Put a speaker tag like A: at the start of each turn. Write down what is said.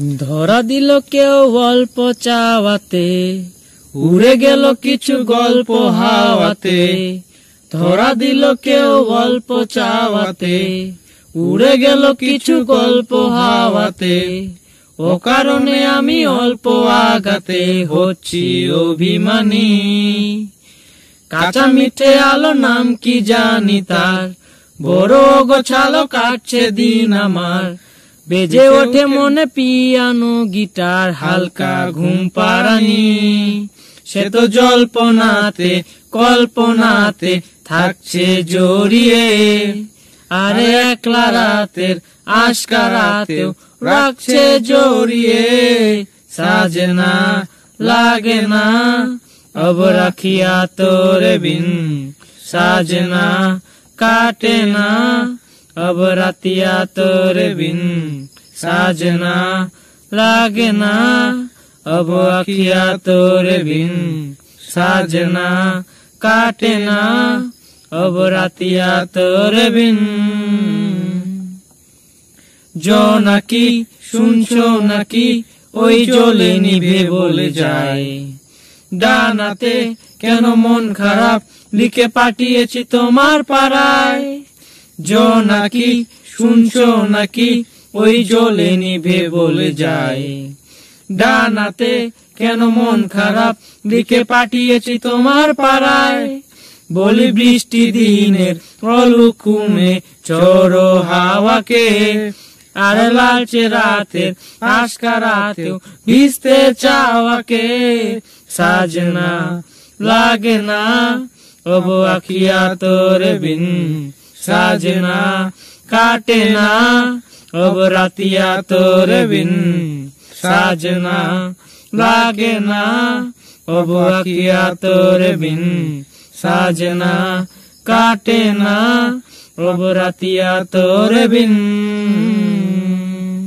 A: ধরা দিল কেউ অল্প চাওয়াতে, উড়ে গেল কিছু গল্প হাওয়াতে। ধরা দিল কেউ অল্প চাওয়াতে, উড়ে গেল কিছু গল্প হাওয়াতে। ও কারণে আমি অল্প আঘাতে হচ্ছি অভিমানী। কাঁচা মিঠে আলো নাম কি জানি তার, বড় গোছালো কাটছে দিন আমার। বেজে ওঠে মনে পিয়ানো গিটার, হালকা ঘুম পাড়ানি। সে তো জল্পনাতে কল্পনাতে থাকছে জড়িয়ে, আরে একলা রাতের আশকারাতেও রাখছে জড়িয়ে। সাজে না লাগে না अब রাখিয়া তোরে বিন, সাজে না কাটে না अब রাতিয়া তোরে বিন। সাজে না লাগে না अब আখিয়া তোরে বিন, সাজে না কাটে না अब রাতিয়া তোরে বিন। জোনাকি শুনছো নাকি, ওই জ্বলে নিভে বলে যায়। ডানাতে কেন মন খারাপ লিখে পাঠিয়েছি তোমার পাড়ায়। জোনাকি শুনছো নাকি, ওই জ্বলে নিভে বলে যায়। ডানাতে কেন মন খারাপ লিখে পাঠিয়েছি তোমার পাড়ায়। বলি বৃষ্টি দিনের অলুকুনে ঝড়ো হাওয়াকে, আরে লালচে রাতের আশকারাতেও ভিজতে চাওয়াকে। সাজনা লাগে না अब আখিয়া তোরে বিন, সাজনা কাটে না अब রাতিয়া তোরে বিন। সাজনা লাগে না अब আখিয়া তোরে বিন, সাজনা কাটে না अब রাতিয়া তোরে বিন।